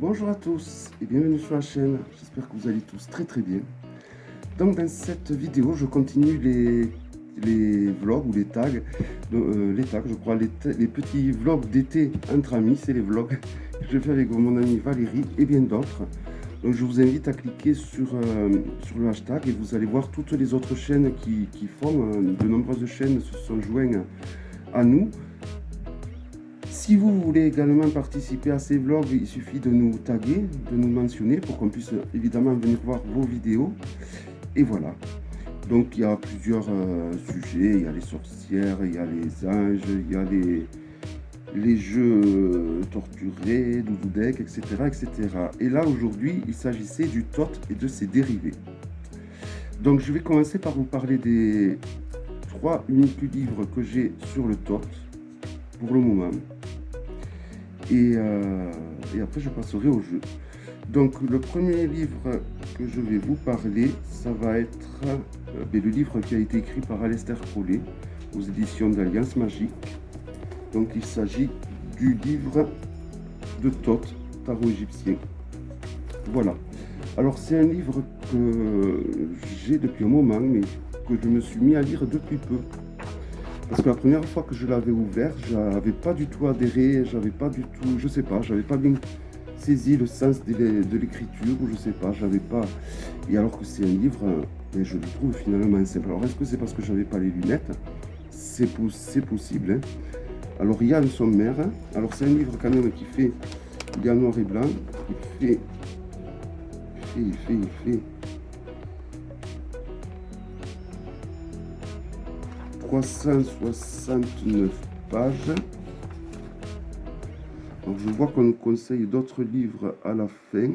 Bonjour à tous et bienvenue sur la chaîne, j'espère que vous allez tous très bien. Donc dans cette vidéo, je continue les vlogs ou les tags, je crois, les petits vlogs d'été entre amis, c'est les vlogs que je fais avec mon amie Valérie et bien d'autres. Donc je vous invite à cliquer sur le hashtag et vous allez voir toutes les autres chaînes qui font, de nombreuses chaînes se sont jointes à nous. Si vous voulez également participer à ces vlogs, il suffit de nous taguer, de nous mentionner pour qu'on puisse évidemment venir voir vos vidéos. Et voilà. Donc il y a plusieurs sujets, il y a les sorcières, il y a les anges, il y a les jeux torturés, Doudou Deck, etc., etc. Et là aujourd'hui, il s'agissait du TOT et de ses dérivés. Donc je vais commencer par vous parler des 3 uniques livres que j'ai sur le TOT pour le moment. Et après je passerai au jeu. Donc le premier livre que je vais vous parler, ça va être le livre qui a été écrit par Aleister Crowley aux éditions d'Alliance Magique. Donc il s'agit du livre de Thoth, tarot égyptien. Voilà. Alors c'est un livre que j'ai depuis un moment, mais que je me suis mis à lire depuis peu. Parce que la première fois que je l'avais ouvert, j'avais pas du tout adhéré, j'avais pas du tout, je sais pas, j'avais pas bien saisi le sens de l'écriture, ou je sais pas, j'avais pas. Et alors que c'est un livre, et je le trouve finalement simple. Alors est-ce que c'est parce que j'avais pas les lunettes? C'est possible. Hein. Alors il y a un sommaire. Hein. Alors c'est un livre quand même qui fait, il est en noir et blanc, il fait 369 pages. Donc je vois qu'on nous conseille d'autres livres à la fin.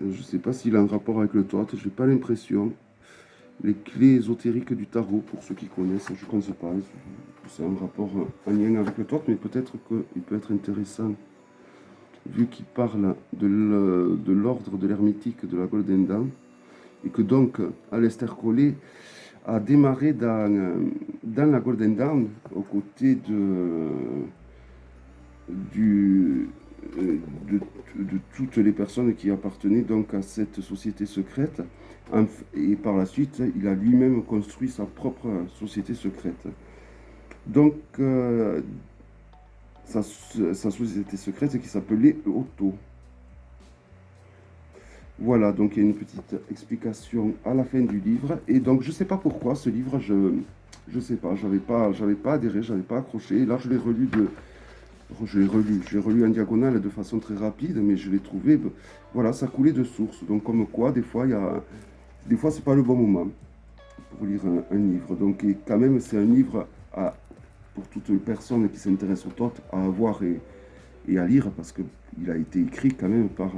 Je ne sais pas s'il a un rapport avec le tarot, je n'ai pas l'impression. Les clés ésotériques du tarot, pour ceux qui connaissent, je ne connais pas. C'est un rapport en lien avec le tarot, mais peut-être qu'il peut être intéressant, vu qu'il parle de l'ordre de l'hermétique de la Golden Dawn, et que donc Aleister Crowley a démarré dans la Golden Dawn, aux côtés de toutes les personnes qui appartenaient donc à cette société secrète. Et par la suite, il a lui-même construit sa propre société secrète. Donc, sa société secrète qui s'appelait Otto. Voilà, donc il y a une petite explication à la fin du livre. Et donc, je ne sais pas pourquoi, ce livre, je sais pas, j'avais pas adhéré, j'avais pas accroché. Et là, je l'ai relu je l'ai relu en diagonale de façon très rapide, mais je l'ai trouvé, voilà, ça coulait de source. Donc, comme quoi, des fois, c'est pas le bon moment pour lire un livre. Donc, et quand même, c'est un livre pour toute personne qui s'intéresse au TOT à avoir et à lire, parce qu'il a été écrit quand même par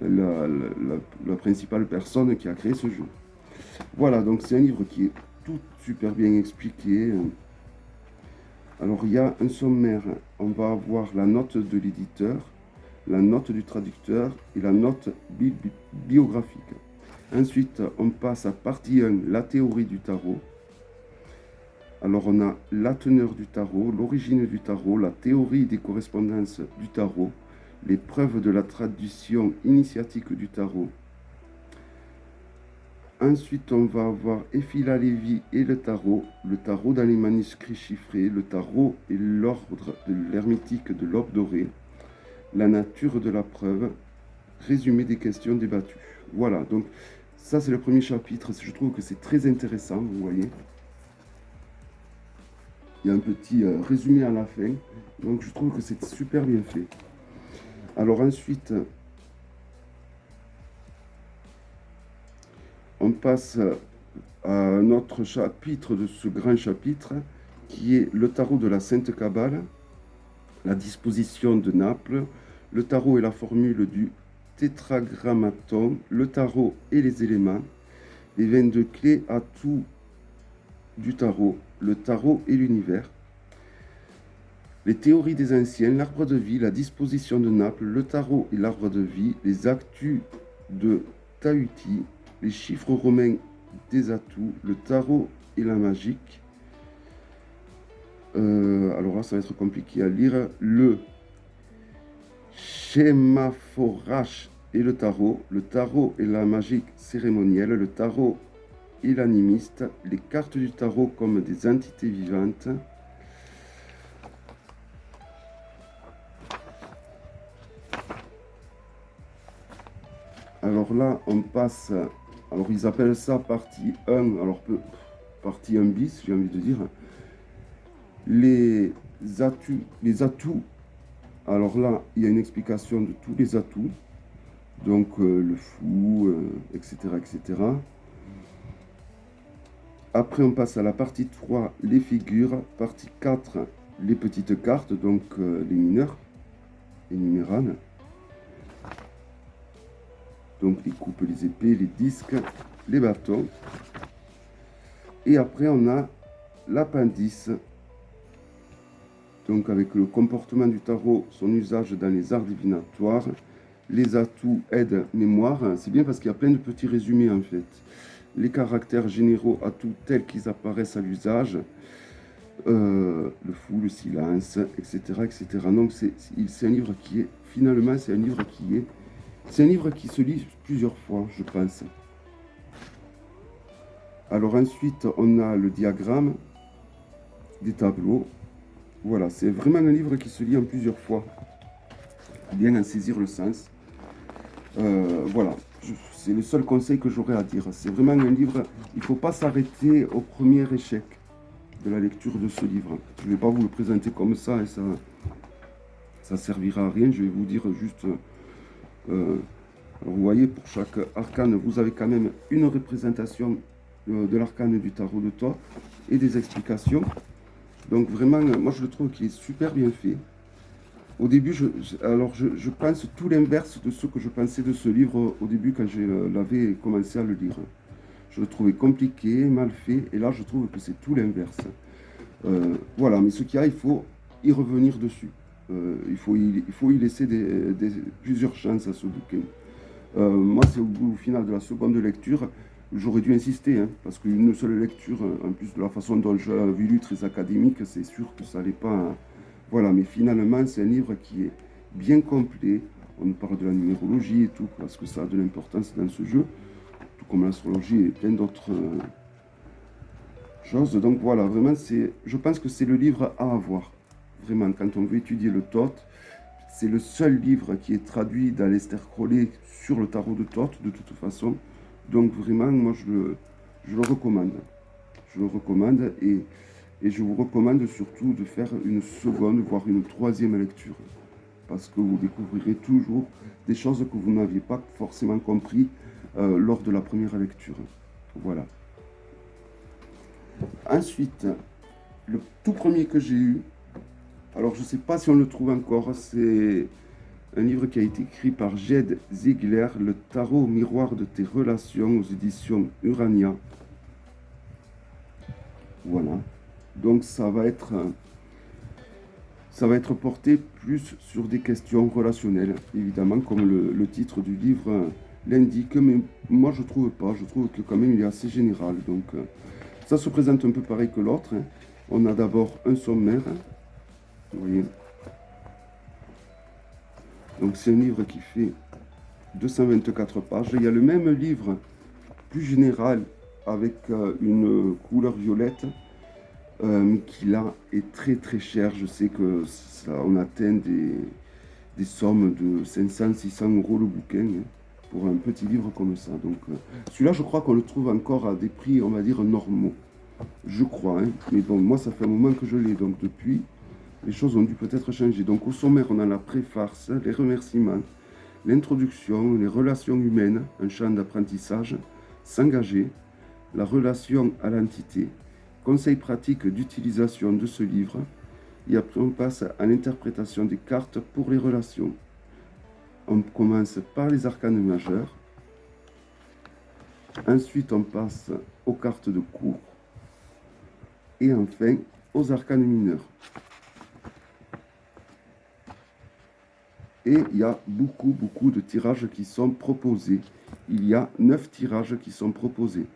la principale personne qui a créé ce jeu. Voilà, donc c'est un livre qui est tout super bien expliqué. Alors il y a un sommaire, on va avoir la note de l'éditeur, la note du traducteur et la note biographique. Ensuite, on passe à partie 1, la théorie du tarot. Alors on a la teneur du tarot, l'origine du tarot, la théorie des correspondances du tarot, les preuves de la tradition initiatique du tarot. Ensuite, on va avoir Ephila Lévy et le tarot dans les manuscrits chiffrés, le tarot et l'ordre de l'hermétique de l'aube dorée, la nature de la preuve, résumé des questions débattues. Voilà, donc ça c'est le premier chapitre, je trouve que c'est très intéressant, vous voyez. Il y a un petit résumé à la fin, donc je trouve que c'est super bien fait. Alors ensuite, on passe à un autre chapitre de ce grand chapitre, qui est le tarot de la Sainte Kabbale, la disposition de Naples, le tarot et la formule du tétragrammaton, le tarot et les éléments, les 22 clés à tout du tarot, le tarot et l'univers, les théories des anciens, l'arbre de vie, la disposition de Naples, le tarot et l'arbre de vie, les actus de Tahuti, les chiffres romains des atouts, le tarot et la magique, Alors là, ça va être compliqué à lire. Le Schémaphorache et le tarot. Le tarot et la magie cérémonielle. Le tarot et l'animiste. Les cartes du tarot comme des entités vivantes. Alors là, on passe... Alors, ils appellent ça partie 1. Alors, partie 1 bis, j'ai envie de dire. Les atouts. Alors là, il y a une explication de tous les atouts. Donc, le fou, etc., etc. Après, on passe à la partie 3, les figures. Partie 4, les petites cartes, donc les mineurs, les numérales. Donc, les coupes, les épées, les disques, les bâtons. Et après, on a l'appendice. Donc, avec le comportement du tarot, son usage dans les arts divinatoires, les atouts, aides, mémoire. C'est bien parce qu'il y a plein de petits résumés, en fait. Les caractères généraux atouts tels qu'ils apparaissent à l'usage, le fou, le silence, etc. etc. Donc c'est un livre qui est, finalement, c'est un livre qui se lit plusieurs fois, je pense. Alors ensuite, on a le diagramme, des tableaux. Voilà, c'est vraiment un livre qui se lit en plusieurs fois, bien en saisir le sens. Voilà, c'est le seul conseil que j'aurais à dire. C'est vraiment un livre, il ne faut pas s'arrêter au premier échec de la lecture de ce livre. Je ne vais pas vous le présenter comme ça et ça servira à rien. Je vais vous dire juste, alors vous voyez, pour chaque arcane, vous avez quand même une représentation de l'arcane du tarot de Thoth et des explications. Donc vraiment, moi je le trouve qu'il est super bien fait. Au début, je pense tout l'inverse de ce que je pensais de ce livre au début quand je l'avais commencé à le lire. Je le trouvais compliqué, mal fait, et là je trouve que c'est tout l'inverse. Voilà, mais ce qu'il y a, il faut y revenir dessus. Il faut y laisser plusieurs chances à ce bouquin. Moi, c'est au final de la seconde lecture, j'aurais dû insister, hein, parce qu'une seule lecture, en plus de la façon dont je l'avais lu, très académique, c'est sûr que ça n'allait pas... Voilà, mais finalement, c'est un livre qui est bien complet. On nous parle de la numérologie et tout, parce que ça a de l'importance dans ce jeu, tout comme l'astrologie et plein d'autres choses. Donc voilà, vraiment, je pense que c'est le livre à avoir. Vraiment, quand on veut étudier le Thoth, c'est le seul livre qui est traduit d'Aleister Crowley sur le tarot de Thoth, de toute façon. Donc vraiment, moi, je le recommande. Je le recommande et je vous recommande surtout de faire une seconde, voire une troisième lecture. Parce que vous découvrirez toujours des choses que vous n'aviez pas forcément compris lors de la première lecture. Voilà. Ensuite, le tout premier que j'ai eu, alors je ne sais pas si on le trouve encore, c'est un livre qui a été écrit par Jed Ziegler, Le tarot au miroir de tes relations, aux éditions Urania. Voilà. Donc ça va être porté plus sur des questions relationnelles, évidemment, comme le titre du livre l'indique, mais moi je trouve pas, je trouve que quand même il est assez général. Donc ça se présente un peu pareil que l'autre. Hein. On a d'abord un sommaire, hein. Vous voyez. Donc c'est un livre qui fait 224 pages. Il y a le même livre, plus général, avec une couleur violette, qui là est très très cher. Je sais que ça, on atteint des sommes de 500-600 euros le bouquin, hein, pour un petit livre comme ça. Donc celui-là, je crois qu'on le trouve encore à des prix, on va dire, normaux. Je crois, hein. Mais bon, moi ça fait un moment que je l'ai, donc depuis, les choses ont dû peut-être changer. Donc au sommaire, on a la préface, les remerciements, l'introduction, les relations humaines, un champ d'apprentissage, s'engager, la relation à l'entité, conseils pratiques d'utilisation de ce livre, et après on passe à l'interprétation des cartes pour les relations. On commence par les arcanes majeures, ensuite on passe aux cartes de cours, et enfin aux arcanes mineurs. Et il y a beaucoup de tirages qui sont proposés. Il y a 9 tirages qui sont proposés.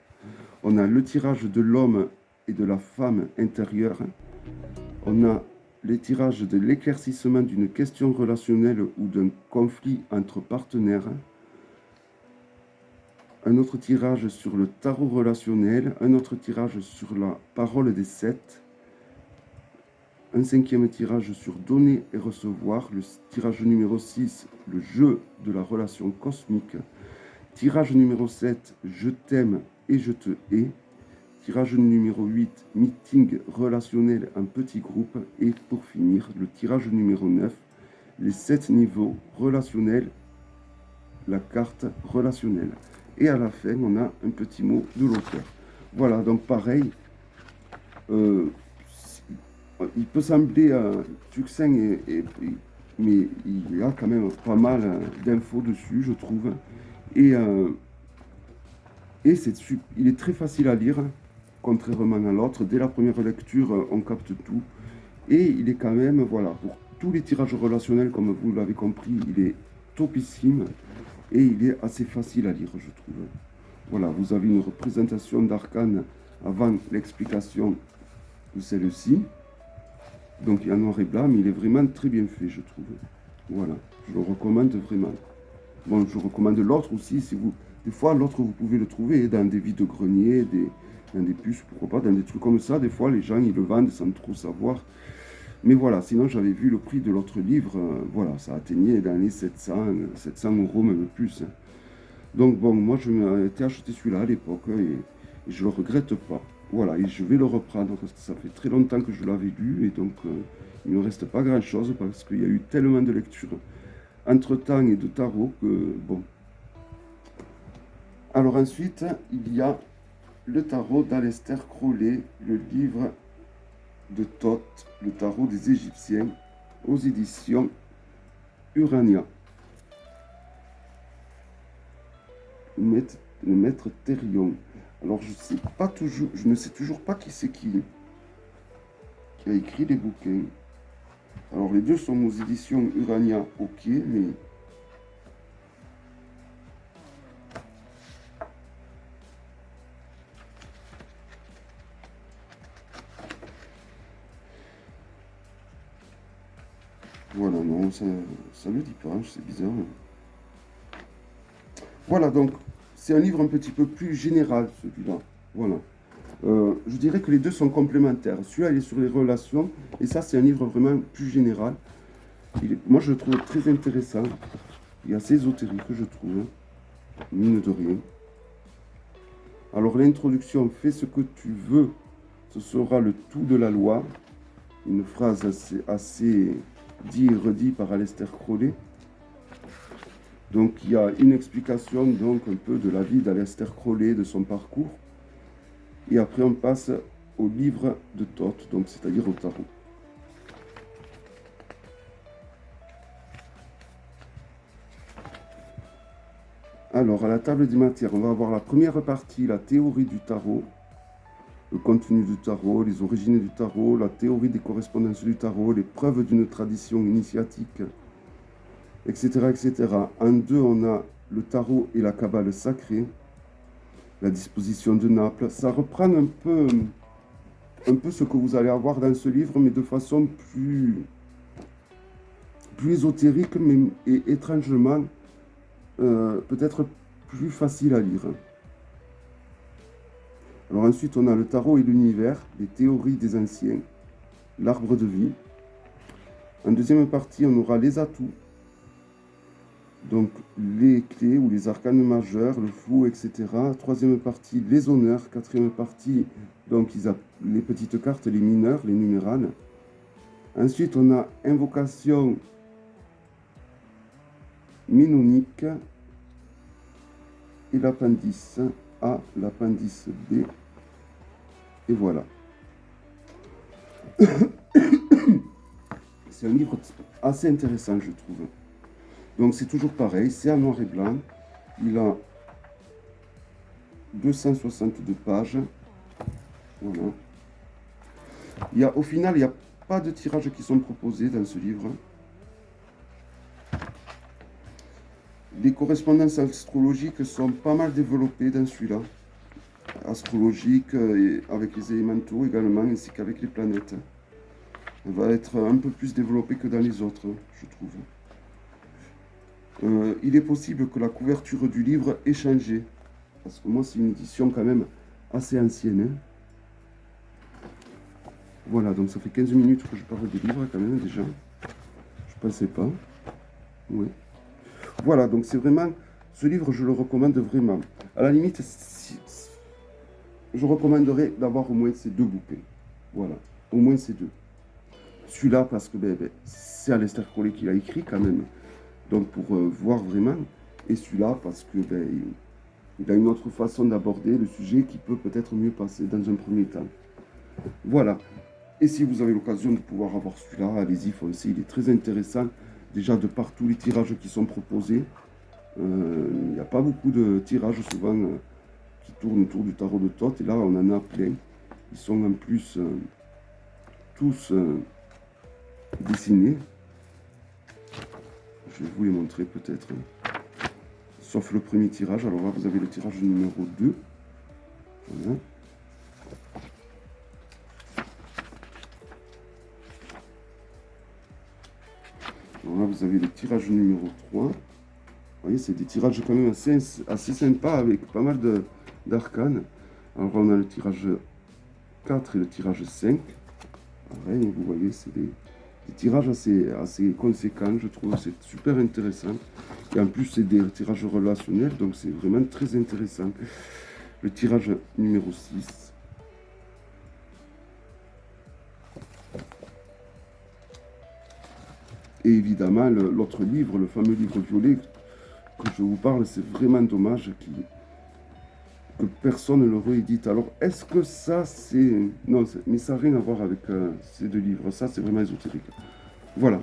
On a le tirage de l'homme et de la femme intérieure. On a les tirages de l'éclaircissement d'une question relationnelle ou d'un conflit entre partenaires. Un autre tirage sur le tarot relationnel. Un autre tirage sur la parole des sept. Un cinquième tirage sur donner et recevoir. Le tirage numéro 6, le jeu de la relation cosmique. Tirage numéro 7, je t'aime et je te hais. Tirage numéro 8, meeting relationnel en petit groupe. Et pour finir, le tirage numéro 9, les 7 niveaux relationnels, la carte relationnelle. Et à la fin, on a un petit mot de l'auteur. Voilà, donc pareil, il peut sembler succinct, mais il y a quand même pas mal d'infos dessus, je trouve. Et il est très facile à lire, contrairement à l'autre. Dès la première lecture, on capte tout. Et il est quand même, voilà, pour tous les tirages relationnels, comme vous l'avez compris, il est topissime. Et il est assez facile à lire, je trouve. Voilà, vous avez une représentation d'arcane avant l'explication de celle-ci. Donc il y a noir et blanc, mais il est vraiment très bien fait, je trouve. Voilà, je le recommande vraiment. Bon, je recommande l'autre aussi, si vous... Des fois, l'autre, vous pouvez le trouver dans des vides-greniers, dans des puces, pourquoi pas, dans des trucs comme ça. Des fois, les gens, ils le vendent sans trop savoir. Mais voilà, sinon, j'avais vu le prix de l'autre livre. Voilà, ça atteignait dans les 700 €, même plus. Donc bon, moi, je m'étais acheté celui-là à l'époque et je le regrette pas. Voilà, et je vais le reprendre parce que ça fait très longtemps que je l'avais lu et donc il ne reste pas grand-chose parce qu'il y a eu tellement de lectures entre-temps et de tarot que bon. Alors ensuite, il y a le tarot d'Aleister Crowley, le livre de Thoth, le tarot des Égyptiens, aux éditions Urania. Le maître Thérion. Alors je ne sais toujours pas qui c'est qui a écrit les bouquins. Alors les deux sont aux éditions Urania, ok, mais voilà, non, ça ne le dit pas, c'est bizarre. Voilà, donc c'est un livre un petit peu plus général, celui-là. Voilà. Je dirais que les deux sont complémentaires. Celui-là, il est sur les relations, et ça, c'est un livre vraiment plus général. Moi, je le trouve très intéressant. Il est assez ésotérique, je trouve. Mine de rien. Alors, l'introduction, fais ce que tu veux, ce sera le tout de la loi. Une phrase assez dit et redit par Aleister Crowley. Donc, il y a une explication, donc, un peu de la vie d'Aleister Crowley, de son parcours. Et après, on passe au livre de Thoth, donc c'est-à-dire au tarot. Alors, à la table des matières, on va avoir la première partie, la théorie du tarot, le contenu du tarot, les origines du tarot, la théorie des correspondances du tarot, les preuves d'une tradition initiatique, etc., etc. En 2, on a le tarot et la Kabbale sacrée, la disposition de Naples. Ça reprend un peu ce que vous allez avoir dans ce livre, mais de façon plus ésotérique, mais et étrangement peut-être plus facile à lire. Alors ensuite, on a le tarot et l'univers, les théories des anciens, l'arbre de vie. En deuxième partie, on aura les atouts, donc les clés ou les arcanes majeurs, le flou, etc. Troisième partie, les honneurs. Quatrième partie, donc les petites cartes, les mineurs, les numérales. Ensuite, on a invocation ménonique et l'appendice A, l'appendice B. Et voilà. C'est un livre assez intéressant, je trouve. Donc c'est toujours pareil, c'est en noir et blanc. Il a 262 pages. Voilà. Au final, il n'y a pas de tirages qui sont proposés dans ce livre. Les correspondances astrologiques sont pas mal développées dans celui-là. Astrologiques, et avec les élémentaux également, ainsi qu'avec les planètes. Elle va être un peu plus développée que dans les autres, je trouve. Il est possible que la couverture du livre ait changé. Parce que moi, c'est une édition quand même assez ancienne. Hein. Voilà, donc ça fait 15 minutes que je parle du livre quand même déjà. Je pensais pas. Oui. Voilà, donc c'est vraiment... Ce livre, je le recommande vraiment. À la limite, je recommanderais d'avoir au moins ces deux bouquins. Voilà, au moins ces deux. Celui-là, parce que c'est Aleister Crowley qui l'a écrit quand même. Donc pour voir vraiment. Et celui-là, parce que il a une autre façon d'aborder le sujet qui peut peut-être mieux passer dans un premier temps. Voilà. Et si vous avez l'occasion de pouvoir avoir celui-là, allez-y, foncez. Il est très intéressant. Déjà de par tous les tirages qui sont proposés. Il n'y a pas beaucoup de tirages souvent qui tournent autour du tarot de Thoth. Et là, on en a plein. Ils sont en plus tous dessinés. Je vais vous les montrer peut-être. Sauf le premier tirage. Alors là, vous avez le tirage numéro 2. Voilà. Alors là, vous avez le tirage numéro 3. Vous voyez, c'est des tirages quand même assez sympas avec pas mal d'arcanes. Alors on a le tirage 4 et le tirage 5. Pareil, vous voyez, c'est des tirages assez conséquents, je trouve. C'est super intéressant. Et en plus, c'est des tirages relationnels, donc c'est vraiment très intéressant. Le tirage numéro 6. Et évidemment, l'autre livre, le fameux livre violet que je vous parle, c'est vraiment dommage que personne ne le réédite. Alors, est-ce que ça, c'est... Non, mais ça n'a rien à voir avec ces deux livres. Ça, c'est vraiment ésotérique. Voilà.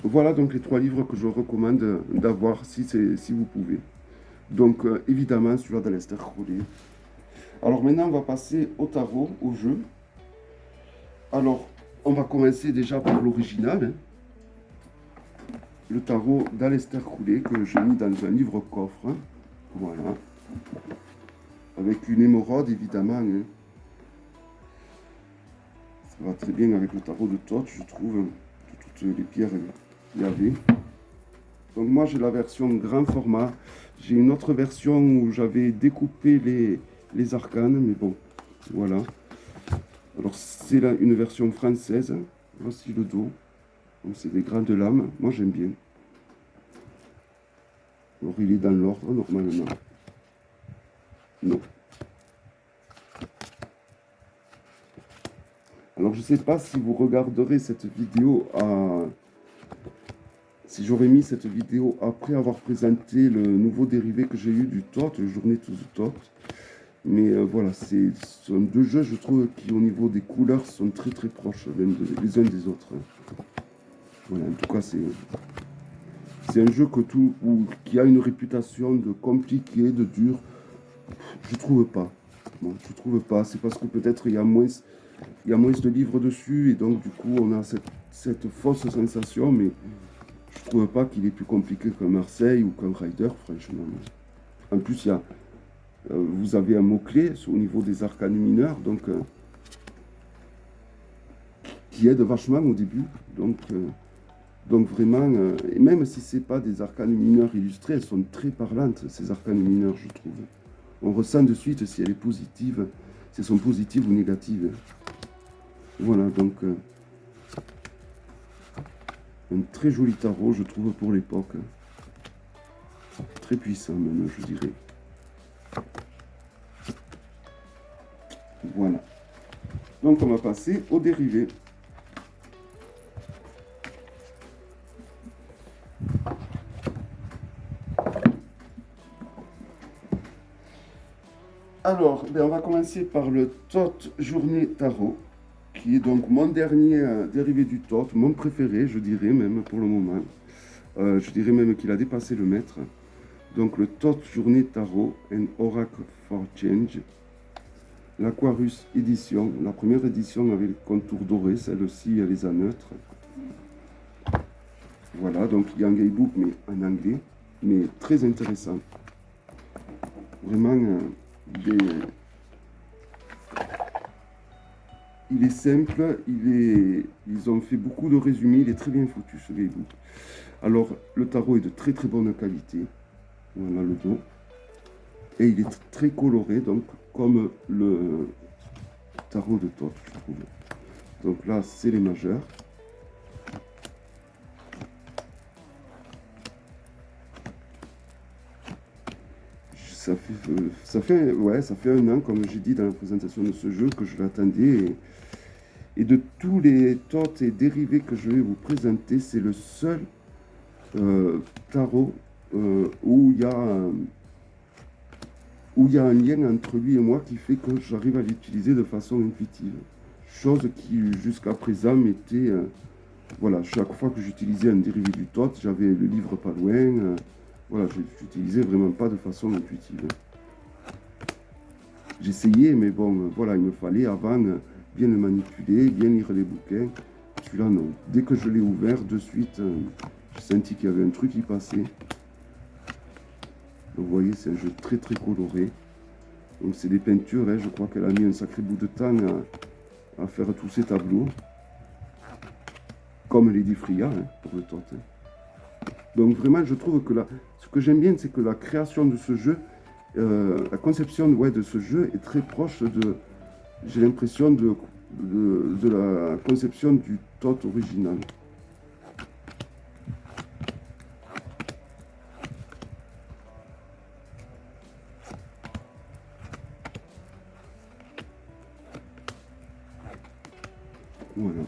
Voilà donc les 3 livres que je recommande d'avoir si vous pouvez. Donc, évidemment, celui-là d'Aleister Crowley. Alors, maintenant, on va passer au tarot, au jeu. Alors, on va commencer déjà par l'original. Hein. Le tarot d'Aleister Crowley que j'ai mis dans un livre-coffre. Hein. Voilà. Avec une émeraude, évidemment. Hein. Ça va très bien avec le tarot de Thoth, je trouve. De toutes les pierres qu'il y avait. Donc moi, j'ai la version grand format. J'ai une autre version où j'avais découpé les arcanes. Mais bon, voilà. Alors, c'est là une version française. Voici le dos. Donc c'est des grandes lames. Moi, j'aime bien. Alors, il est dans l'ordre, normalement. Non. Alors, je ne sais pas si vous regarderez cette vidéo si j'aurais mis cette vidéo après avoir présenté le nouveau dérivé que j'ai eu du Thoth, le Journée to the Thoth. Mais voilà, ce sont deux jeux, je trouve, qui au niveau des couleurs sont très très proches les uns des autres. Voilà, en tout cas, c'est un jeu qui a une réputation de compliqué, de dur. Je trouve pas. Bon, je trouve pas. C'est parce que peut-être il y a moins de livres dessus et donc du coup on a cette fausse sensation, mais je trouve pas qu'il est plus compliqué qu'un Marseille ou qu'un Rider, franchement. En plus, vous avez un mot-clé au niveau des arcanes mineurs, donc qui aide vachement au début. Donc vraiment, et même si c'est pas des arcanes mineures illustrées, elles sont très parlantes, ces arcanes mineures, je trouve. On ressent de suite si elle est positive, si elles sont positives ou négatives. Voilà, donc un très joli tarot, je trouve, pour l'époque. Très puissant même, je dirais. Voilà. Donc on va passer au dérivé. Alors, on va commencer par le Thoth Journée Tarot, qui est donc mon dernier dérivé du Thoth, mon préféré, je dirais même pour le moment. Je dirais même qu'il a dépassé le maître. Donc le Thoth Journée Tarot, un Oracle for Change. L'Aquarius édition, la première édition avait le contour doré, celle-ci elle les a neutres. Voilà, donc il y a un guidebook mais en anglais, mais très intéressant. Vraiment, il est simple, ils ont fait beaucoup de résumés, il est très bien foutu ce guidebook. Alors, le tarot est de très très bonne qualité. Voilà le dos. Et il est très coloré, donc comme le tarot de Thoth, je trouve. Donc là, c'est les majeurs. Ça fait un an, comme j'ai dit dans la présentation de ce jeu, que je l'attendais. Et de tous les Thoth et dérivés que je vais vous présenter, c'est le seul tarot où il y a un lien entre lui et moi qui fait que j'arrive à l'utiliser de façon intuitive. Chose qui jusqu'à présent m'était... voilà, chaque fois que j'utilisais un dérivé du Thoth, j'avais le livre pas loin. Voilà, je n'utilisais vraiment pas de façon intuitive. J'essayais, mais bon, voilà, il me fallait avant bien le manipuler, bien lire les bouquins. Celui-là, non. Dès que je l'ai ouvert, de suite, j'ai senti qu'il y avait un truc qui passait. Donc, vous voyez, c'est un jeu très très coloré. Donc, c'est des peintures, hein, je crois qu'elle a mis un sacré bout de temps à faire tous ces tableaux. Comme Lady Freya, hein, pour le Thoth. Hein. Donc, vraiment, je trouve que ce que j'aime bien, c'est que la création de ce jeu, la conception de ce jeu est très proche de, j'ai l'impression, de la conception du Thoth original. Voilà.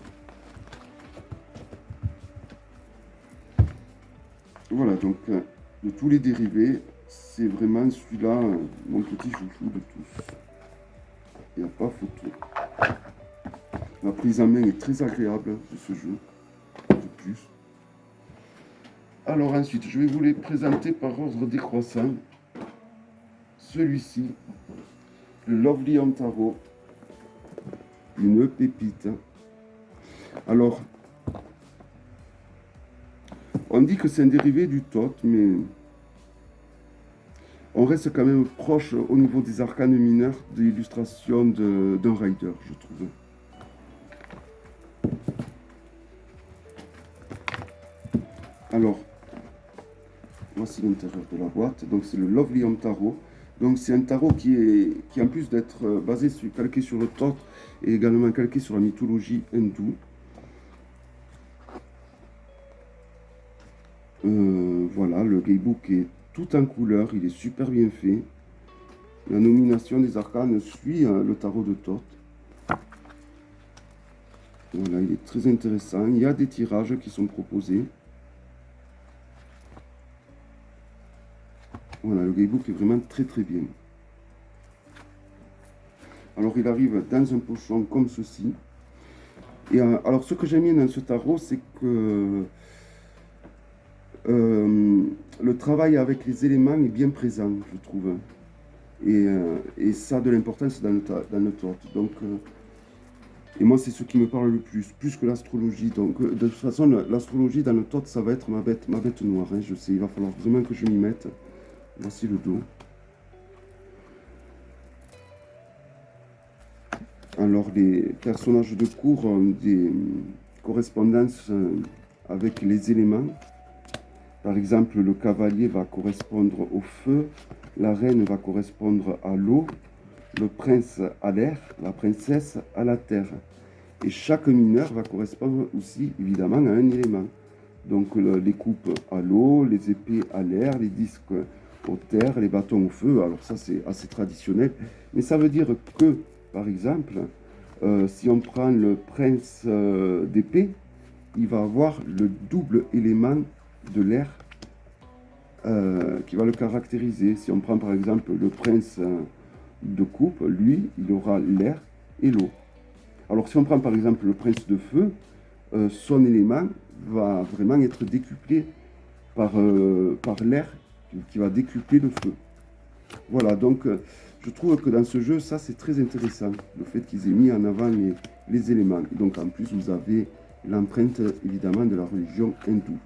Voilà, donc de tous les dérivés, c'est vraiment celui-là, mon petit chouchou de tous. Il n'y a pas photo. La prise en main est très agréable de ce jeu, de plus. Alors ensuite, je vais vous les présenter par ordre décroissant. Celui-ci, le Lovely Tarot, une pépite. Alors, on dit que c'est un dérivé du Thoth, mais on reste quand même proche au niveau des arcanes mineurs de l'illustration d'un rider, je trouve. Alors, voici l'intérieur de la boîte. Donc c'est le Lovely Tarot. Donc c'est un tarot qui en plus d'être calqué sur le Thoth, est également calqué sur la mythologie hindoue. Voilà, le guidebook est tout en couleur, il est super bien fait. La nomination des arcanes suit le tarot de Thoth. Voilà, il est très intéressant. Il y a des tirages qui sont proposés. Voilà, le guidebook est vraiment très très bien. Alors il arrive dans un pochon comme ceci. Et alors ce que j'aime bien dans ce tarot, c'est que le travail avec les éléments est bien présent, je trouve. Et ça a de l'importance dans le Thoth. Donc, et moi, c'est ce qui me parle le plus que l'astrologie. Donc, de toute façon, l'astrologie dans le Thoth, ça va être ma bête noire. Hein, je sais, il va falloir vraiment que je m'y mette. Voici le dos. Alors, les personnages de cour ont des correspondances avec les éléments. Par exemple, le cavalier va correspondre au feu, la reine va correspondre à l'eau, le prince à l'air, la princesse à la terre. Et chaque mineur va correspondre aussi, évidemment, à un élément. Donc, les coupes à l'eau, les épées à l'air, les disques aux terres, les bâtons au feu. Alors ça, c'est assez traditionnel. Mais ça veut dire que, par exemple, si on prend le prince d'épée, il va avoir le double élément de l'air qui va le caractériser. Si on prend par exemple le prince de coupe, lui, il aura l'air et l'eau. Alors si on prend par exemple le prince de feu, son élément va vraiment être décuplé par l'air qui va décupler le feu. Voilà, donc je trouve que dans ce jeu, ça c'est très intéressant, le fait qu'ils aient mis en avant les éléments. Et donc en plus, vous avez l'empreinte évidemment de la religion hindoue.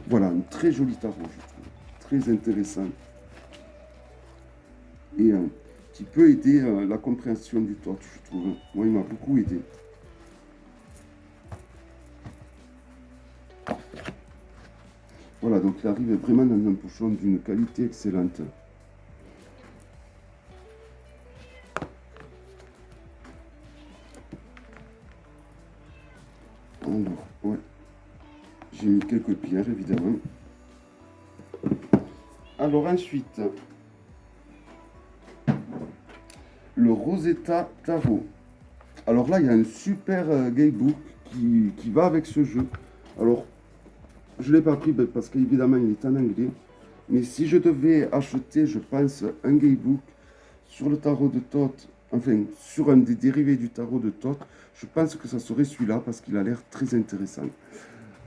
Voilà, un très joli tarot, je trouve, très intéressant. Et qui peut aider la compréhension du tot, je trouve. Moi, il m'a beaucoup aidé. Voilà, donc il arrive vraiment dans un pochon d'une qualité excellente. Alors, ouais. J'ai mis quelques pierres, évidemment. Alors ensuite, le Rosetta Tarot. Alors là, il y a un super guidebook qui va avec ce jeu. Alors, je ne l'ai pas pris parce qu'évidemment, il est en anglais. Mais si je devais acheter, je pense, un guidebook sur le tarot de Thoth, enfin, sur un des dérivés du tarot de Thoth, je pense que ça serait celui-là parce qu'il a l'air très intéressant.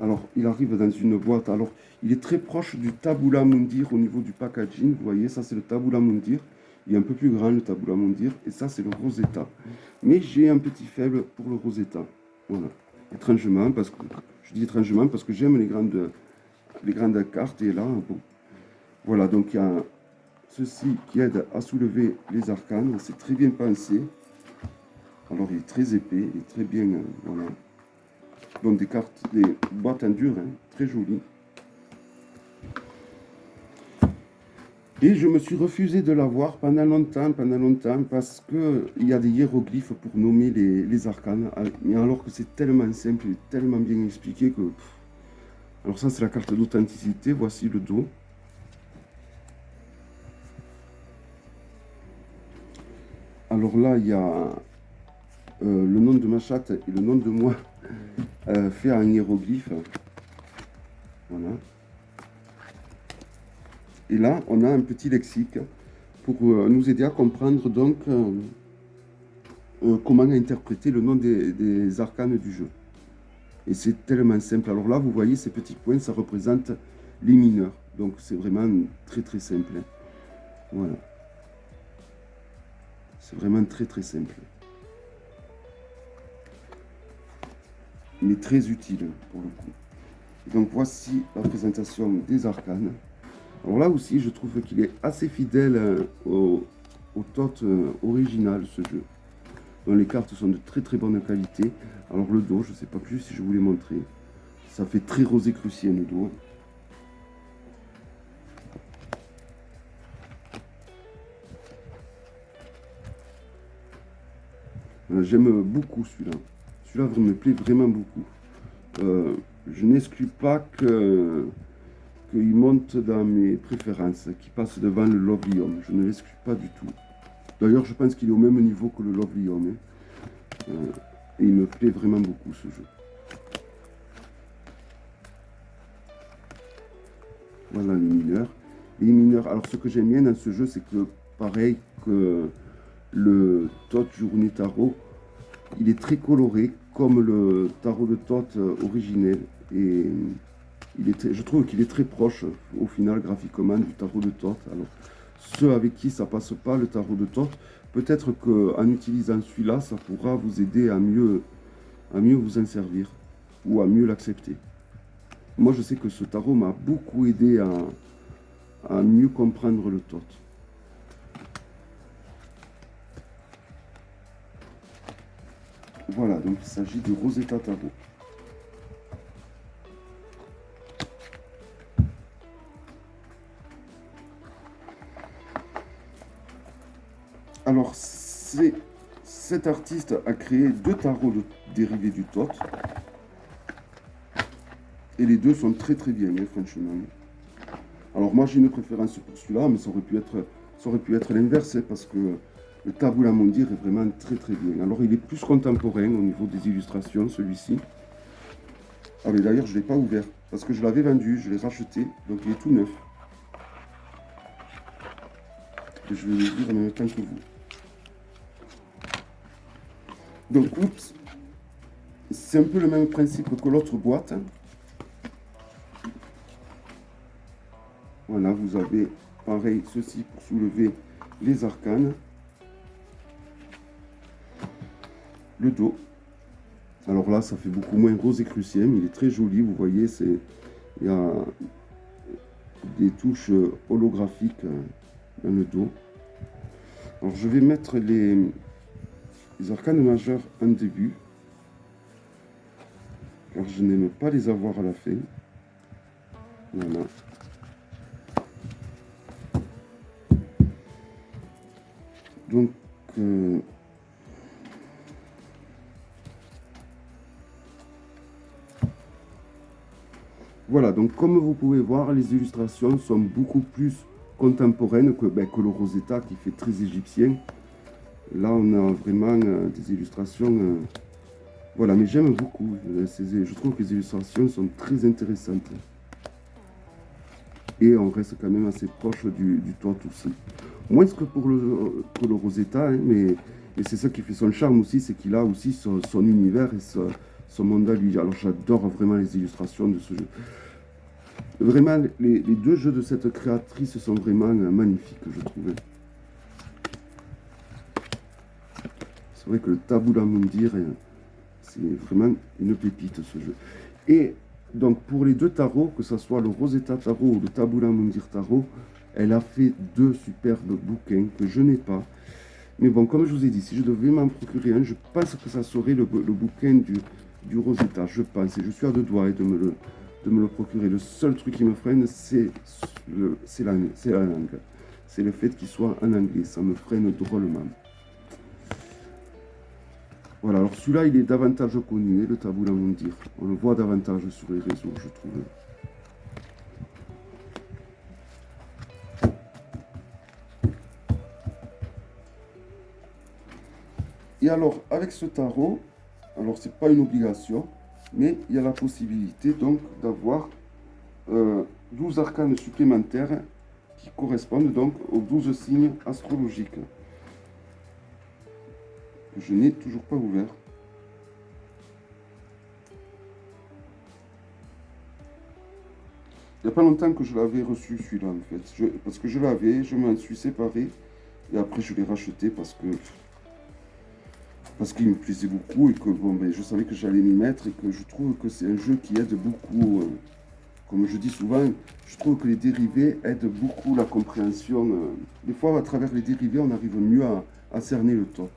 Alors, il arrive dans une boîte. Alors, il est très proche du Tabula Mundir au niveau du packaging. Vous voyez, ça, c'est le Tabula Mundir. Il est un peu plus grand, le Tabula Mundir. Et ça, c'est le Rosetta. Mais j'ai un petit faible pour le Rosetta. Voilà. Étrangement, parce que je dis étrangement parce que j'aime les grandes cartes. Et là, bon. Voilà, donc il y a ceci qui aide à soulever les arcanes. C'est très bien pensé. Alors, il est très épais. Il est très bien... voilà. Donc des cartes, des boîtes en dur, hein, très jolies. Et je me suis refusé de l'avoir pendant longtemps, parce qu'il y a des hiéroglyphes pour nommer les arcanes. Mais alors que c'est tellement simple et tellement bien expliqué que... Alors ça, c'est la carte d'authenticité. Voici le dos. Alors là, il y a le nom de ma chatte et le nom de moi fait en hiéroglyphe. Voilà. Et là, on a un petit lexique pour nous aider à comprendre donc comment interpréter le nom des arcanes du jeu. Et c'est tellement simple. Alors là, vous voyez, ces petits points, ça représente les mineurs. Donc c'est vraiment très très simple. Voilà. C'est vraiment très très simple. Mais très utile pour le coup. Donc voici la présentation des arcanes. Alors là aussi, je trouve qu'il est assez fidèle au Thoth original, ce jeu. Donc les cartes sont de très très bonne qualité. Alors le dos, je ne sais pas plus si je vous l'ai montré. Ça fait très rosicrucien le dos. J'aime beaucoup celui-là. Celui-là me plaît vraiment beaucoup. Je n'exclus pas qu'il monte dans mes préférences, qu'il passe devant le Lovely-Home. Je ne l'exclus pas du tout. D'ailleurs, je pense qu'il est au même niveau que le Lovely-Home. Et il me plaît vraiment beaucoup ce jeu. Voilà les mineurs. Les mineurs, alors ce que j'aime bien dans ce jeu, c'est que pareil que le Thoth Journée Tarot, il est très coloré comme le tarot de Thoth originel. Et je trouve qu'il est très proche au final graphiquement du tarot de Thoth. Alors ceux avec qui ça passe pas le tarot de Thoth, peut-être qu'en utilisant celui-là, ça pourra vous aider à mieux vous en servir ou à mieux l'accepter. Moi, je sais que ce tarot m'a beaucoup aidé à mieux comprendre le Thoth. Voilà, donc il s'agit du Rosetta Tarot. Alors, cet artiste a créé 2 tarots dérivés du Thoth. Et les deux sont très très bien, hein, franchement. Alors moi j'ai une préférence pour celui-là, mais ça aurait pu être l'inverse, hein, parce que le Tabula Mundir est vraiment très très bien. Alors il est plus contemporain au niveau des illustrations, celui-ci. Ah mais d'ailleurs je ne l'ai pas ouvert, parce que je l'avais vendu, je l'ai racheté, donc il est tout neuf. Et je vais l'ouvrir en même temps que vous. Donc oups, c'est un peu le même principe que l'autre boîte. Voilà, vous avez pareil ceci pour soulever les arcanes. Le dos. Alors là, ça fait beaucoup moins rosicrucien, mais il est très joli. Vous voyez, il y a des touches holographiques dans le dos. Alors je vais mettre les arcanes majeurs en début, car je n'aime pas les avoir à la fin. Voilà. Donc, voilà, donc comme vous pouvez voir, les illustrations sont beaucoup plus contemporaines que le Rosetta qui fait très égyptien. Là, on a vraiment des illustrations... voilà, mais j'aime beaucoup. Je trouve que les illustrations sont très intéressantes. Et on reste quand même assez proche du toit aussi. Moins que pour le Rosetta, hein, mais c'est ça qui fait son charme aussi, c'est qu'il a aussi son univers et son monde à lui. Alors j'adore vraiment les illustrations de ce jeu. Vraiment, les deux jeux de cette créatrice sont vraiment magnifiques, je trouve. C'est vrai que le Tabula Mundir, c'est vraiment une pépite ce jeu. Et donc pour les deux tarots, que ce soit le Rosetta Tarot ou le Tabula Mundir Tarot, elle a fait deux superbes bouquins que je n'ai pas. Mais bon, comme je vous ai dit, si je devais m'en procurer un, je pense que ça serait le bouquin du Rosetta, je pense. Et je suis à deux doigts de me le procurer. Le seul truc qui me freine, c'est la langue. C'est le fait qu'il soit en anglais. Ça me freine drôlement. Voilà, alors celui-là, il est davantage connu, le Tabula Mundir. On le voit davantage sur les réseaux, je trouve. Et alors, avec ce tarot, alors c'est pas une obligation, mais il y a la possibilité donc d'avoir 12 arcanes supplémentaires qui correspondent donc aux 12 signes astrologiques. Que je n'ai toujours pas ouvert. Il n'y a pas longtemps que je l'avais reçu celui-là en fait. Parce que je l'avais, je m'en suis séparé et après je l'ai racheté parce qu'il me plaisait beaucoup et que bon, ben, je savais que j'allais m'y mettre et que je trouve que c'est un jeu qui aide beaucoup, comme je dis souvent, je trouve que les dérivés aident beaucoup la compréhension. Des fois, à travers les dérivés, on arrive mieux à cerner le top.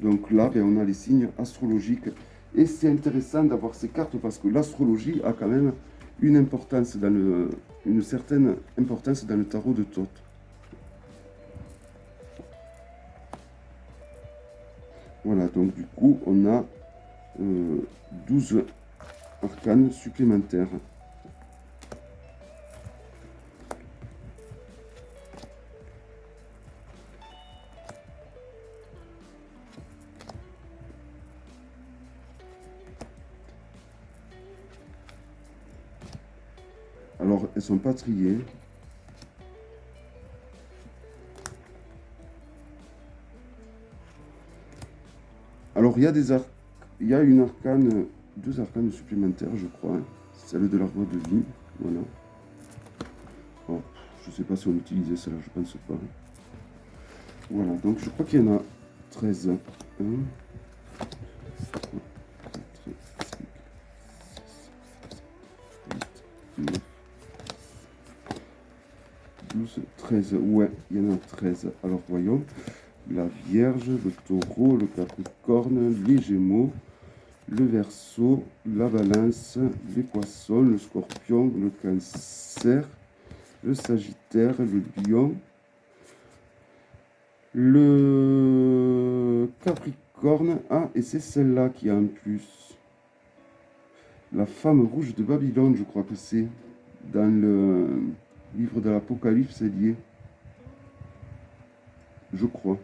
Donc là, ben, on a les signes astrologiques et c'est intéressant d'avoir ces cartes parce que l'astrologie a quand même une importance une certaine importance dans le tarot de Thoth. Voilà, donc du coup, on a 12 arcanes supplémentaires. Alors, elles sont pas triées. Alors, il y a une arcane, deux arcanes supplémentaires, je crois. Celle de l'arbre de vie, voilà. Oh, je sais pas si on utilisait celle-là, je pense pas. Voilà, donc je crois qu'il y en a 13. 1, 3, 4, 5, 6, 7, 8, 9, 12, 13. Ouais, il y en a 13. Alors, voyons. La Vierge, le Taureau, le Capricorne, les Gémeaux, le Verseau, la Balance, les Poissons, le Scorpion, le Cancer, le Sagittaire, le Lion, le Capricorne. Ah, et c'est celle-là qui a un plus. La femme rouge de Babylone, je crois que c'est. Dans le livre de l'Apocalypse, c'est lié. Je crois.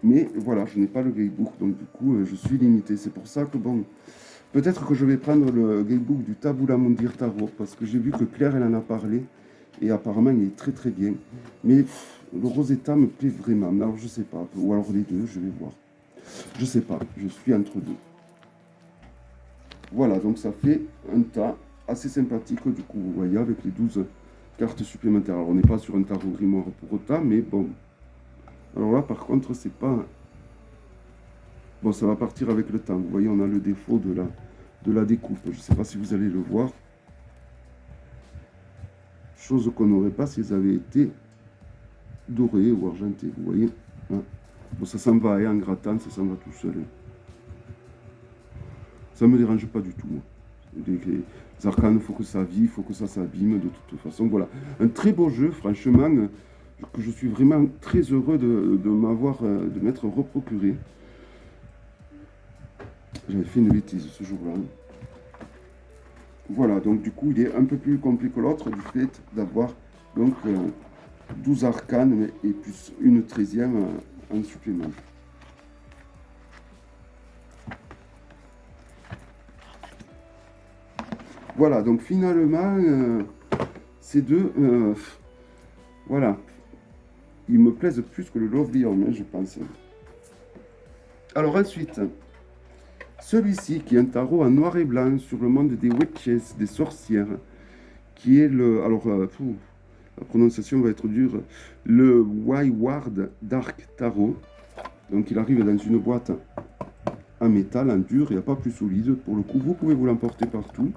Mais voilà, je n'ai pas le guidebook, donc du coup, je suis limité. C'est pour ça que, bon, peut-être que je vais prendre le guidebook du Tabula Mundir Tarot, parce que j'ai vu que Claire, elle en a parlé, et apparemment, il est très très bien. Mais le Rosetta me plaît vraiment. Alors, je sais pas, ou alors les deux, je vais voir. Je sais pas, je suis entre deux. Voilà, donc ça fait un tas assez sympathique, du coup, vous voyez, avec les 12 cartes supplémentaires. Alors, on n'est pas sur un tarot grimoire pour autant, mais bon... Alors là, par contre, c'est pas... Bon, ça va partir avec le temps. Vous voyez, on a le défaut de la découpe. Je ne sais pas si vous allez le voir. Chose qu'on n'aurait pas s'ils avaient été doré ou argenté, vous voyez. Hein. Bon, ça s'en va, hein, en grattant, ça s'en va tout seul. Hein. Ça ne me dérange pas du tout. Moi. Les arcanes, il faut que ça vive, il faut que ça s'abîme de toute façon. Voilà, un très beau jeu, franchement, que je suis vraiment très heureux de m'être reprocuré. J'avais fait une bêtise ce jour-là. Voilà, donc du coup, il est un peu plus complet que l'autre du fait d'avoir donc 12 arcanes et plus une 13e en supplément. Voilà, donc finalement, ces deux, voilà, ils me plaisent plus que le Lovely Home, hein, je pense. Alors ensuite, celui-ci qui est un tarot en noir et blanc sur le monde des witches, des sorcières, qui est le, alors, la prononciation va être dure, le Wayward Dark Tarot. Donc il arrive dans une boîte en métal, en dur, il n'y a pas plus solide. Pour le coup, vous pouvez vous l'emporter partout.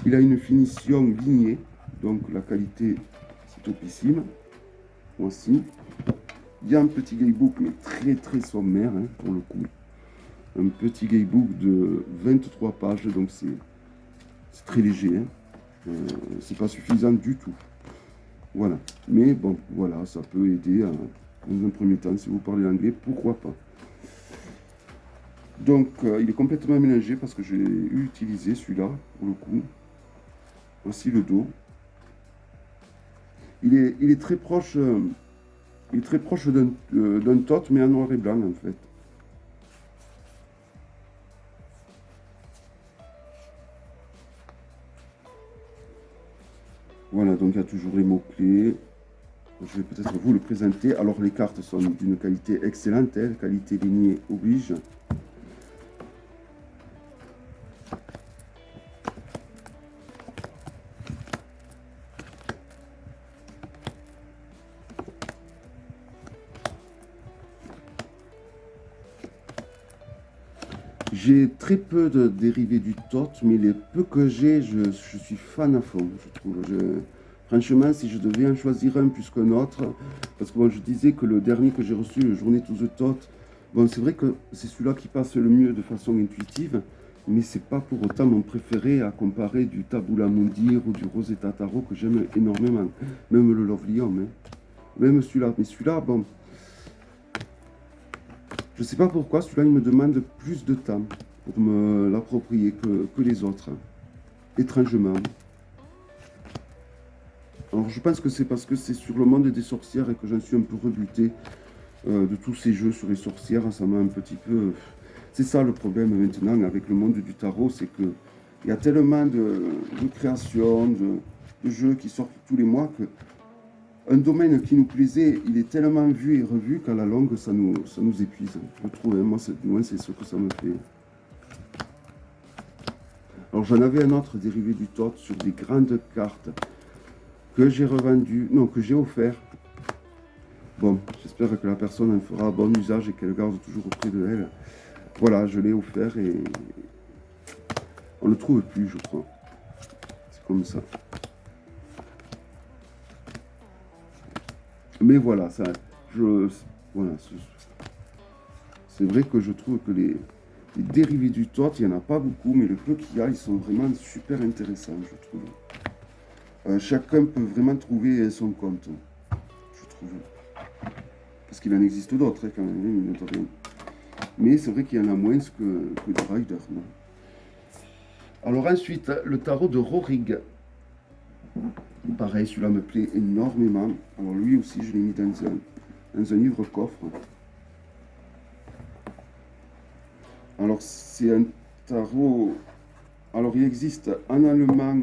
Il a une finition lignée, donc la qualité c'est topissime. Voici. Il y a un petit gaybook, mais très très sommaire hein, pour le coup. Un petit gaybook de 23 pages, donc c'est très léger. Hein. C'est pas suffisant du tout. Voilà. Mais bon, voilà, ça peut aider dans un premier temps. Si vous parlez anglais, pourquoi pas. Donc, il est complètement mélangé parce que j'ai utilisé celui-là pour le coup. Voici le dos. Il est très proche, d'un tot, mais en noir et blanc en fait. Voilà, donc il y a toujours les mots-clés. Je vais peut-être vous le présenter. Alors les cartes sont d'une qualité excellente, hein, qualité lignée oblige. J'ai très peu de dérivés du tot, mais les peu que j'ai, je suis fan à fond, je trouve. Franchement, si je devais en choisir un plus qu'un autre, parce que moi je disais que le dernier que j'ai reçu, le Journée to the Tot, bon, c'est vrai que c'est celui-là qui passe le mieux de façon intuitive, mais c'est pas pour autant mon préféré à comparer du Tabula Mundi ou du Rosetta Tarot que j'aime énormément. Même le Lovely Home, hein. Même celui-là. Mais celui-là, bon, je sais pas pourquoi, celui-là il me demande plus de temps pour me l'approprier que les autres, étrangement. Alors je pense que c'est parce que c'est sur le monde des sorcières et que j'en suis un peu rebuté de tous ces jeux sur les sorcières, ça m'a un petit peu... C'est ça le problème maintenant avec le monde du tarot, c'est que il y a tellement de créations, de jeux qui sortent tous les mois que un domaine qui nous plaisait, il est tellement vu et revu qu'à la longue, ça nous épuise. Je trouve, hein, moi, du moins, c'est ce que ça me fait. Alors, j'en avais un autre dérivé du tot sur des grandes cartes que j'ai revendu, non, que j'ai offert. Bon, j'espère que la personne en fera bon usage et qu'elle garde toujours auprès de elle. Voilà, je l'ai offert et on ne le trouve plus, je crois. C'est comme ça. Mais voilà, ça, voilà, c'est vrai que je trouve que les dérivés du tot, il n'y en a pas beaucoup, mais le peu qu'il y a, ils sont vraiment super intéressants, je trouve. Chacun peut vraiment trouver son compte, je trouve. Parce qu'il en existe d'autres, hein, quand même, mine de rien. Mais c'est vrai qu'il y en a moins que de Rider. Non. Alors ensuite, le tarot de Rorig. Pareil, celui-là me plaît énormément. Alors lui aussi, je l'ai mis dans un livre-coffre. Alors c'est un tarot... Alors il existe en allemand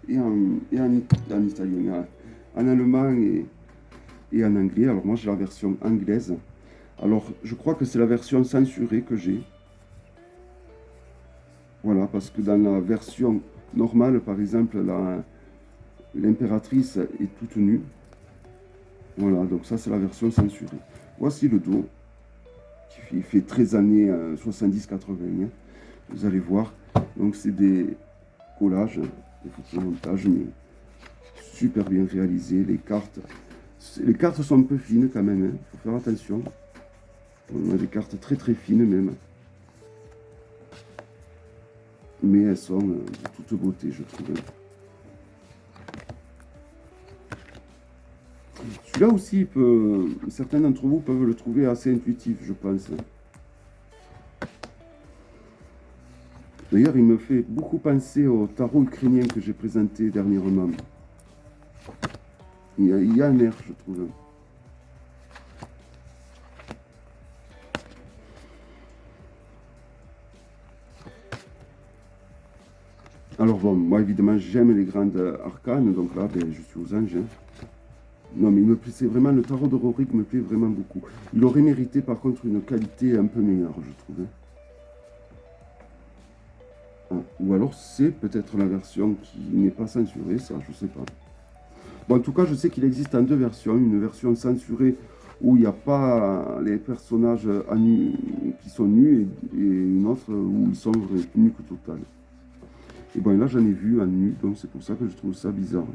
et en italien. En allemand et en anglais. Alors moi j'ai la version anglaise. Alors je crois que c'est la version censurée que j'ai. Voilà, parce que dans la version normale, par exemple, l'impératrice est toute nue. Voilà, donc ça c'est la version censurée. Voici le dos, qui fait 13 années 70-80. Hein. Vous allez voir. Donc c'est des collages, des photomontages, mais super bien réalisés. Les cartes Les cartes sont un peu fines quand même, il faut faire attention. On a des cartes très très fines même. Mais elles sont de toute beauté, je trouve. Celui-là aussi, certains d'entre vous peuvent le trouver assez intuitif, je pense. D'ailleurs, il me fait beaucoup penser au tarot ukrainien que j'ai présenté dernièrement. Il y a un air, je trouve. Alors bon, moi évidemment j'aime les grandes arcanes, donc là ben, je suis aux anges. Non mais c'est vraiment, le tarot de Rorik me plaît vraiment beaucoup. Il aurait mérité par contre une qualité un peu meilleure, je trouve. Ah, ou alors c'est peut-être la version qui n'est pas censurée, ça je sais pas. Bon, en tout cas je sais qu'il existe en deux versions, une version censurée où il n'y a pas les personnages qui sont nus et une autre où ils sont nus que total. Et bon, là, j'en ai vu en nu, donc c'est pour ça que je trouve ça bizarre.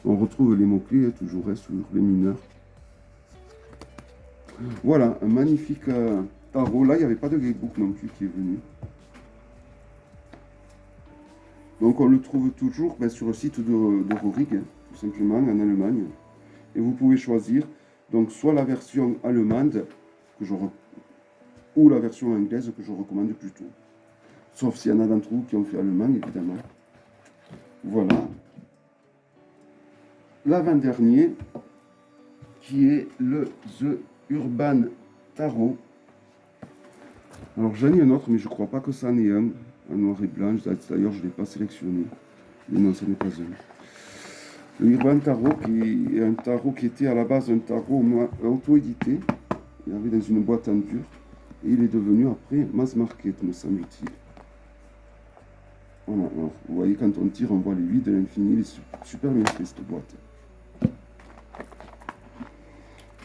On retrouve les mots-clés, toujours sur les mineurs. Voilà, un magnifique tarot. Là, il n'y avait pas de guidebook non plus qui est venu. Donc, on le trouve toujours sur le site de Rorik, tout simplement, en Allemagne. Et vous pouvez choisir donc soit la version allemande ou la version anglaise que je recommande plutôt. Sauf s'il y en a d'entre vous qui ont fait allemand, évidemment. Voilà. L'avant-dernier, qui est le The Urban Tarot. Alors j'en ai un autre, mais je ne crois pas que ça en est un, en noir et blanc. D'ailleurs, je ne l'ai pas sélectionné. Mais non, ce n'est pas un. Le Urban Tarot, qui est un tarot qui était à la base un tarot auto-édité. Il y avait dans une boîte en dur. Et il est devenu après mass market, me semble-t-il. Voilà, alors, vous voyez, quand on tire, on voit les 8 de l'infini. Il est super bien fait, cette boîte.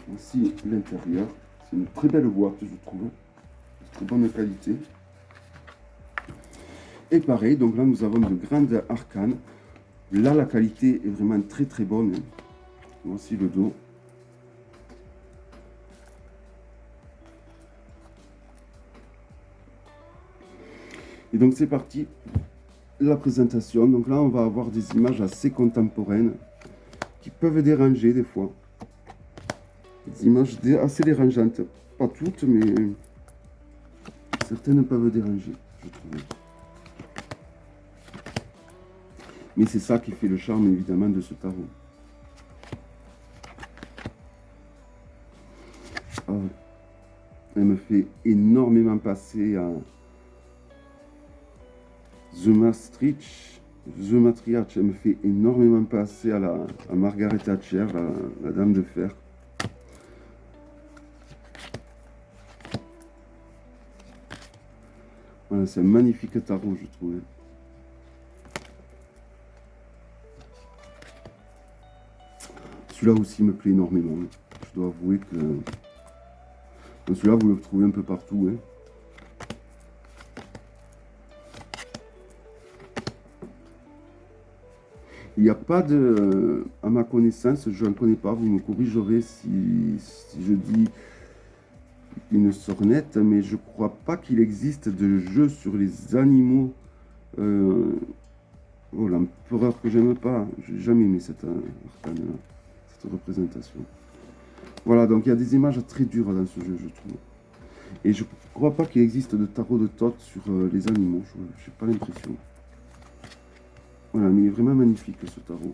Voici l'intérieur. C'est une très belle boîte, je trouve. De très bonne qualité. Et pareil, donc là, nous avons de grandes arcanes. Là, la qualité est vraiment très très bonne. Voici le dos. Et donc, c'est parti. La présentation. Donc là, on va avoir des images assez contemporaines qui peuvent déranger des fois. Des images assez dérangeantes. Pas toutes, mais certaines peuvent déranger, je trouve. Mais c'est ça qui fait le charme, évidemment, de ce tarot. Ah, elle me fait énormément passer à The Matriarch, elle me fait énormément passer à Margaret Thatcher, la Dame de Fer. Voilà, c'est un magnifique tarot, je trouve. Celui-là aussi me plaît énormément. Je dois avouer que celui-là, vous le trouvez un peu partout. Hein. Il n'y a pas de... À ma connaissance, je n'en connais pas. Vous me corrigerez si je dis une sornette, mais je ne crois pas qu'il existe de jeu sur les animaux. Oh, l'empereur que j'aime pas. J'ai jamais aimé cette arcane-là, cette représentation. Voilà, donc il y a des images très dures dans ce jeu, je trouve. Et je ne crois pas qu'il existe de tarot de Thoth sur les animaux. Je n'ai pas l'impression. Voilà, mais il est vraiment magnifique ce tarot.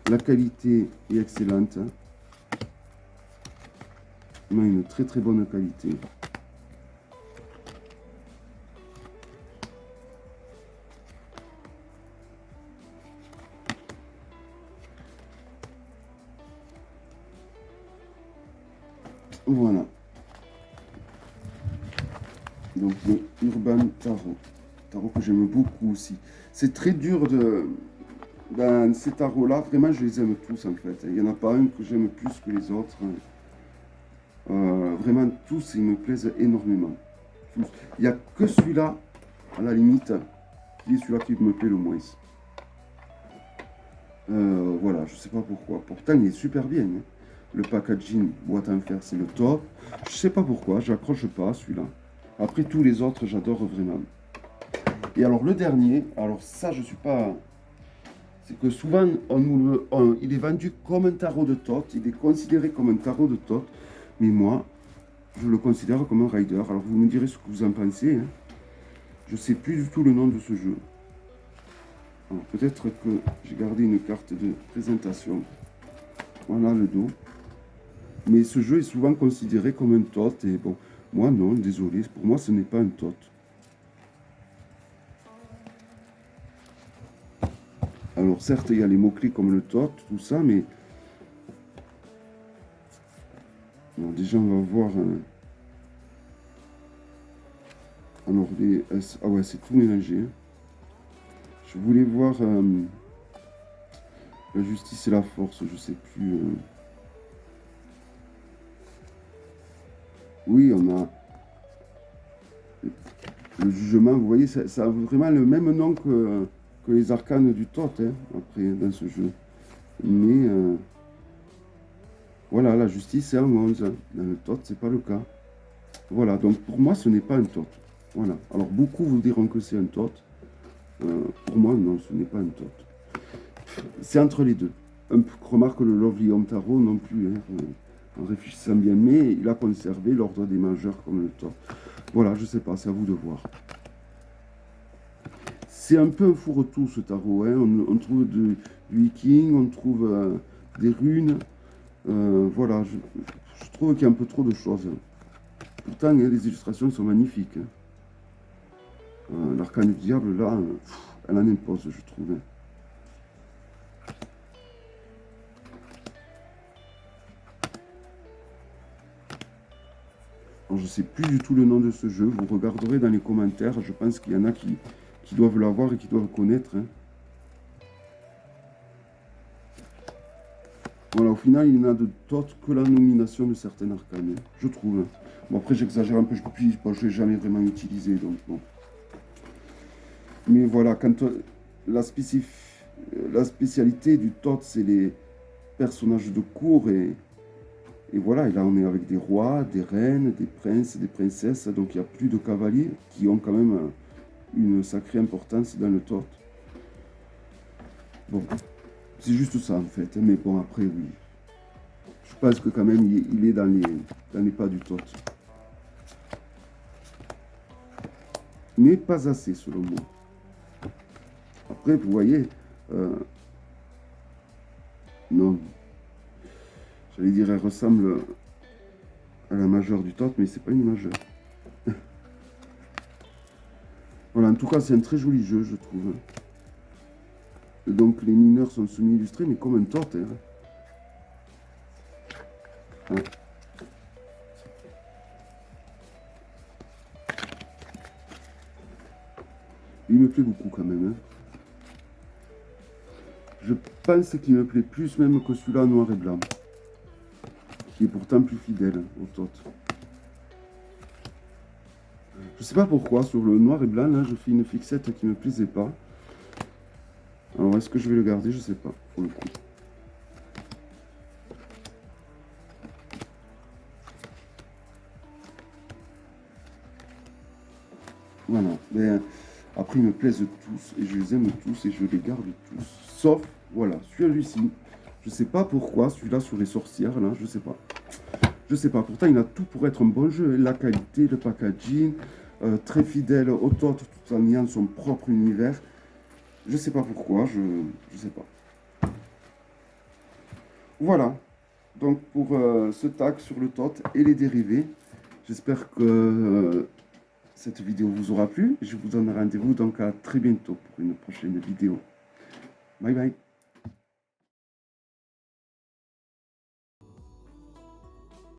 La qualité est excellente. Vraiment une très très bonne qualité. Voilà. Donc le Urban Tarot. Tarot que j'aime beaucoup aussi. C'est très dur de... Ben, ces tarots-là, vraiment, je les aime tous en fait. Il n'y en a pas un que j'aime plus que les autres. Vraiment, tous, ils me plaisent énormément. Tous. Il n'y a que celui-là, à la limite, qui est celui-là qui me plaît le moins. Voilà, je sais pas pourquoi. Pourtant, il est super bien. Hein. Le packaging, boîte en fer, c'est le top. Je sais pas pourquoi, j'accroche pas à celui-là. Après, tous les autres, j'adore vraiment. Et alors, le dernier, alors ça, je suis pas... C'est que souvent, il est vendu comme un tarot de Thoth. Il est considéré comme un tarot de Thoth. Mais moi, je le considère comme un rider. Alors, vous me direz ce que vous en pensez. Hein. Je sais plus du tout le nom de ce jeu. Peut-être que j'ai gardé une carte de présentation. Voilà le dos. Mais ce jeu est souvent considéré comme un Thoth. Et bon, moi non, désolé. Pour moi, ce n'est pas un Thoth. Alors certes, il y a les mots-clés comme le Thoth, tout ça, mais... Alors, déjà, on va voir... Alors, les... Ah ouais, c'est tout mélangé. Hein. Je voulais voir... La justice et la force, je sais plus... Oui, on a... Le jugement, vous voyez, ça a vraiment le même nom que les arcanes du Thoth, hein, après, dans ce jeu. Mais, voilà, la justice, c'est en 11. Hein. Dans le Thoth, c'est pas le cas. Voilà, donc pour moi, ce n'est pas un Thoth. Voilà. Alors, beaucoup vous diront que c'est un Thoth. Pour moi, non, ce n'est pas un Thoth. C'est entre les deux. Remarque le Lovely Home Tarot non plus, hein, en réfléchissant bien, mais il a conservé l'ordre des majeurs comme le Thoth. Voilà, je sais pas, c'est à vous de voir. C'est un peu un fourre-tout ce tarot, hein. On trouve du viking, on trouve des runes. Voilà, je trouve qu'il y a un peu trop de choses. Pourtant, hein, les illustrations sont magnifiques. Hein. L'arcane du diable, là, elle en impose, je trouve. Hein. Alors, je ne sais plus du tout le nom de ce jeu. Vous regarderez dans les commentaires. Je pense qu'il y en a qui doivent l'avoir et qui doivent connaître. Hein. Voilà, au final, il n'y en a de Thoth que la nomination de certaines arcanes, je trouve. Hein. Bon, après, j'exagère un peu, je ne l'ai jamais vraiment utilisé, donc bon. Mais voilà, quand la spécialité du Thoth, c'est les personnages de cour, et voilà, et là, on est avec des rois, des reines, des princes, des princesses, donc il y a plus de cavaliers qui ont quand même une sacrée importance dans le Thoth. Bon. C'est juste ça en fait, mais bon après oui. Je pense que quand même il est dans les pas du Thoth. Mais pas assez selon moi. Après vous voyez, non, j'allais dire elle ressemble à la majeure du Thoth, mais c'est pas une majeure. Voilà, en tout cas c'est un très joli jeu je trouve. Donc les mineurs sont semi-illustrés, mais comme un Thoth. Hein. Hein. Il me plaît beaucoup quand même. Hein. Je pense qu'il me plaît plus même que celui-là noir et blanc. Qui est pourtant plus fidèle au Thoth. Je sais pas pourquoi, sur le noir et blanc, là, je fais une fixette qui me plaisait pas. Alors, est-ce que je vais le garder? Je sais pas, pour le coup. Voilà. Mais, après, ils me plaisent tous, et je les aime tous, et je les garde tous. Sauf, voilà, celui-ci. Je sais pas pourquoi, celui-là sur les sorcières, là, je sais pas. Je sais pas, pourtant, il a tout pour être un bon jeu. La qualité, le packaging, très fidèle au Thoth, tout en ayant son propre univers. Je sais pas pourquoi, je sais pas. Voilà, donc pour ce tag sur le Thoth et les dérivés, j'espère que cette vidéo vous aura plu. Je vous donne rendez-vous donc à très bientôt pour une prochaine vidéo. Bye bye.